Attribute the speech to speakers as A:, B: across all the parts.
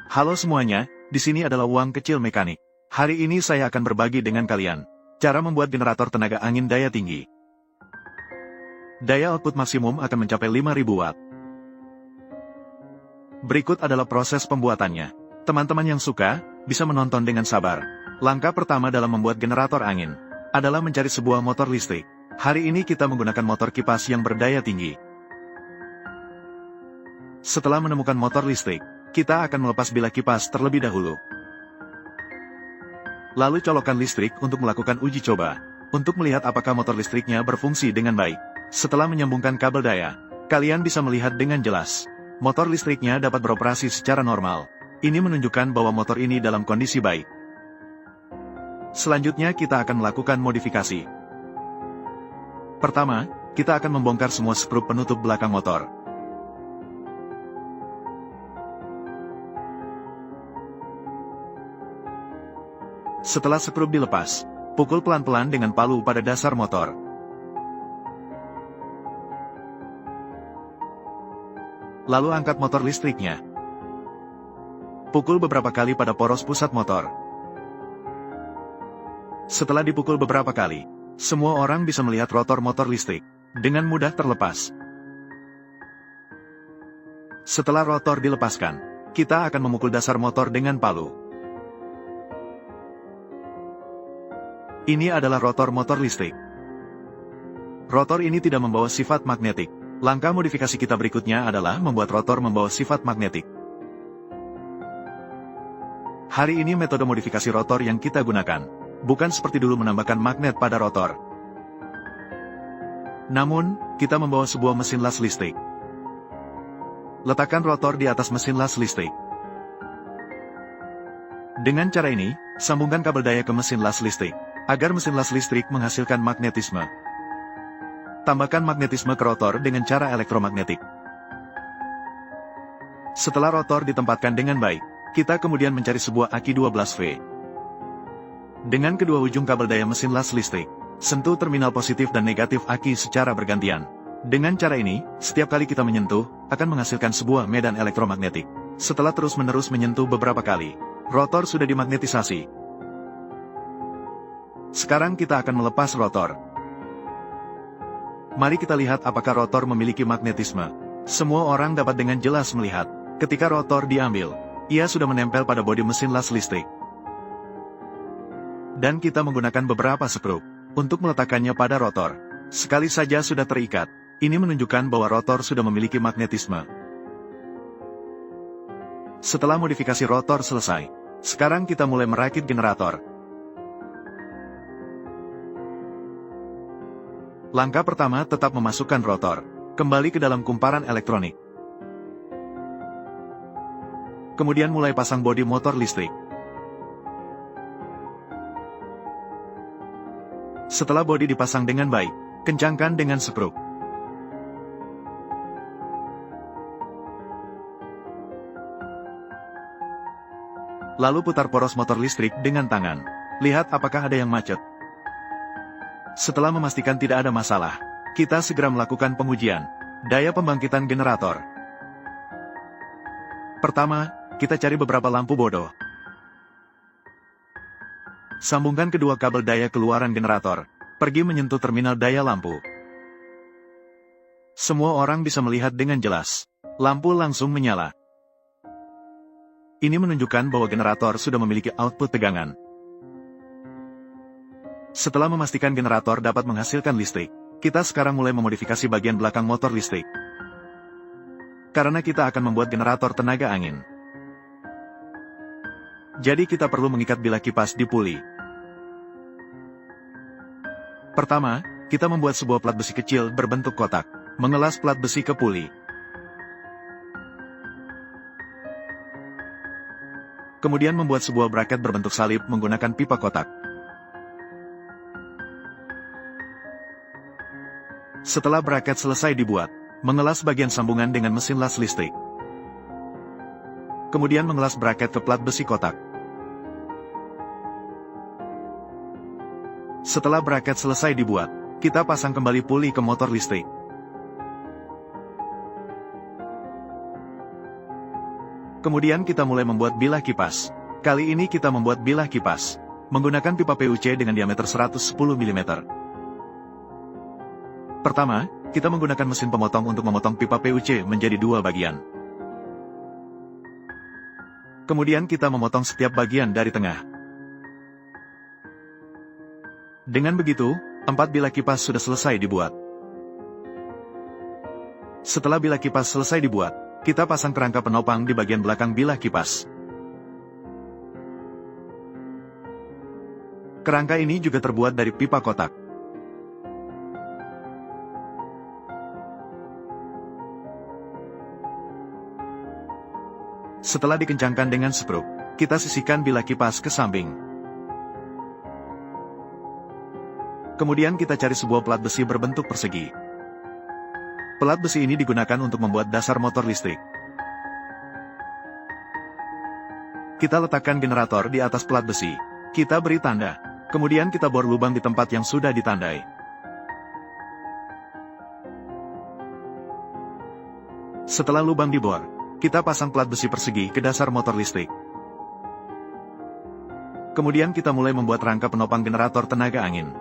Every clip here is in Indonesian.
A: Halo semuanya, di sini adalah uang kecil mekanik. Hari ini saya akan berbagi dengan kalian cara membuat generator tenaga angin daya tinggi. Daya output maksimum akan mencapai 5000 watt. Berikut adalah proses pembuatannya. Teman-teman yang suka, bisa menonton dengan sabar. Langkah pertama dalam membuat generator angin adalah mencari sebuah motor listrik. Hari ini kita menggunakan motor kipas yang berdaya tinggi. Setelah menemukan motor listrik, kita akan melepas bilah kipas terlebih dahulu. Lalu colokkan listrik untuk melakukan uji coba, untuk melihat apakah motor listriknya berfungsi dengan baik. Setelah menyambungkan kabel daya, kalian bisa melihat dengan jelas, motor listriknya dapat beroperasi secara normal. Ini menunjukkan bahwa motor ini dalam kondisi baik. Selanjutnya kita akan melakukan modifikasi. Pertama, kita akan membongkar semua skrup penutup belakang motor. Setelah skrup dilepas, pukul pelan-pelan dengan palu pada dasar motor. Lalu angkat motor listriknya. Pukul beberapa kali pada poros pusat motor. Setelah dipukul beberapa kali, semua orang bisa melihat rotor motor listrik dengan mudah terlepas. Setelah rotor dilepaskan, kita akan memukul dasar motor dengan palu. Ini adalah rotor motor listrik. Rotor ini tidak membawa sifat magnetik. Langkah modifikasi kita berikutnya adalah membuat rotor membawa sifat magnetik. Hari ini metode modifikasi rotor yang kita gunakan, bukan seperti dulu menambahkan magnet pada rotor. Namun, kita membawa sebuah mesin las listrik. Letakkan rotor di atas mesin las listrik. Dengan cara ini, sambungkan kabel daya ke mesin las listrik, agar mesin las listrik menghasilkan magnetisme. Tambahkan magnetisme ke rotor dengan cara elektromagnetik. Setelah rotor ditempatkan dengan baik, kita kemudian mencari sebuah aki 12V. Dengan kedua ujung kabel daya mesin las listrik, sentuh terminal positif dan negatif aki secara bergantian. Dengan cara ini, setiap kali kita menyentuh, akan menghasilkan sebuah medan elektromagnetik. Setelah terus-menerus menyentuh beberapa kali, rotor sudah dimagnetisasi. Sekarang kita akan melepas rotor. Mari kita lihat apakah rotor memiliki magnetisme. Semua orang dapat dengan jelas melihat, ketika rotor diambil, ia sudah menempel pada bodi mesin las listrik. Dan kita menggunakan beberapa skrup untuk meletakkannya pada rotor. Sekali saja sudah terikat, ini menunjukkan bahwa rotor sudah memiliki magnetisme. Setelah modifikasi rotor selesai, sekarang kita mulai merakit generator. Langkah pertama tetap memasukkan rotor kembali ke dalam kumparan elektronik. Kemudian mulai pasang bodi motor listrik. Setelah bodi dipasang dengan baik, kencangkan dengan skrup. Lalu putar poros motor listrik dengan tangan. Lihat apakah ada yang macet. Setelah memastikan tidak ada masalah, kita segera melakukan pengujian daya pembangkitan generator. Pertama, kita cari beberapa lampu bodoh. Sambungkan kedua kabel daya keluaran generator, pergi menyentuh terminal daya lampu. Semua orang bisa melihat dengan jelas, lampu langsung menyala. Ini menunjukkan bahwa generator sudah memiliki output tegangan. Setelah memastikan generator dapat menghasilkan listrik, kita sekarang mulai memodifikasi bagian belakang motor listrik. Karena kita akan membuat generator tenaga angin. Jadi kita perlu mengikat bilah kipas di puli. Pertama, kita membuat sebuah plat besi kecil berbentuk kotak, mengelas plat besi ke puli. Kemudian membuat sebuah braket berbentuk salib menggunakan pipa kotak. Setelah braket selesai dibuat, mengelas bagian sambungan dengan mesin las listrik. Kemudian mengelas braket ke plat besi kotak. Setelah braket selesai dibuat, kita pasang kembali puli ke motor listrik. Kemudian kita mulai membuat bilah kipas. Kali ini kita membuat bilah kipas menggunakan pipa PVC dengan diameter 110 mm. Pertama, kita menggunakan mesin pemotong untuk memotong pipa PVC menjadi dua bagian. Kemudian kita memotong setiap bagian dari tengah. Dengan begitu, 4 bilah kipas sudah selesai dibuat. Setelah bilah kipas selesai dibuat, kita pasang kerangka penopang di bagian belakang bilah kipas. Kerangka ini juga terbuat dari pipa kotak. Setelah dikencangkan dengan spruk, kita sisihkan bilah kipas ke samping. Kemudian kita cari sebuah pelat besi berbentuk persegi. Pelat besi ini digunakan untuk membuat dasar motor listrik. Kita letakkan generator di atas pelat besi. Kita beri tanda. Kemudian kita bor lubang di tempat yang sudah ditandai. Setelah lubang dibor, kita pasang pelat besi persegi ke dasar motor listrik. Kemudian kita mulai membuat rangka penopang generator tenaga angin.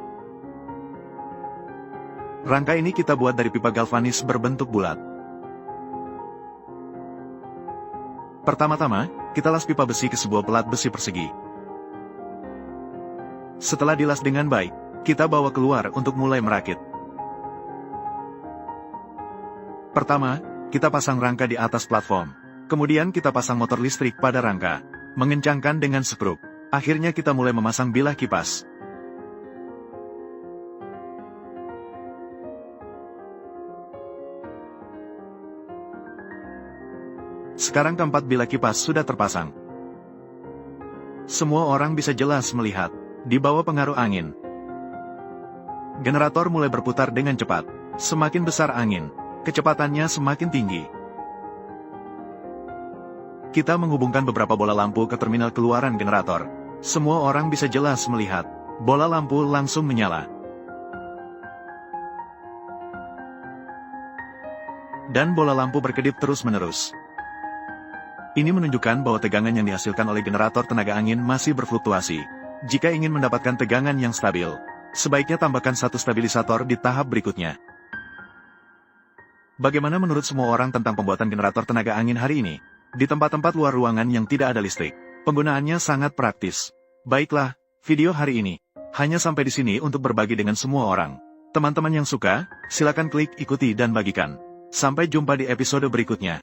A: Rangka ini kita buat dari pipa galvanis berbentuk bulat. Pertama-tama, kita las pipa besi ke sebuah pelat besi persegi. Setelah dilas dengan baik, kita bawa keluar untuk mulai merakit. Pertama, kita pasang rangka di atas platform. Kemudian kita pasang motor listrik pada rangka, mengencangkan dengan spruk. Akhirnya kita mulai memasang bilah kipas. Sekarang keempat bilah kipas sudah terpasang. Semua orang bisa jelas melihat. Di bawah pengaruh angin, generator mulai berputar dengan cepat. Semakin besar angin, kecepatannya semakin tinggi. Kita menghubungkan beberapa bola lampu ke terminal keluaran generator. Semua orang bisa jelas melihat. Bola lampu langsung menyala. Dan bola lampu berkedip terus-menerus. Ini menunjukkan bahwa tegangan yang dihasilkan oleh generator tenaga angin masih berfluktuasi. Jika ingin mendapatkan tegangan yang stabil, sebaiknya tambahkan satu stabilisator di tahap berikutnya. Bagaimana menurut semua orang tentang pembuatan generator tenaga angin hari ini? Di tempat-tempat luar ruangan yang tidak ada listrik, penggunaannya sangat praktis. Baiklah, video hari ini hanya sampai di sini untuk berbagi dengan semua orang. Teman-teman yang suka, silakan klik ikuti dan bagikan. Sampai jumpa di episode berikutnya.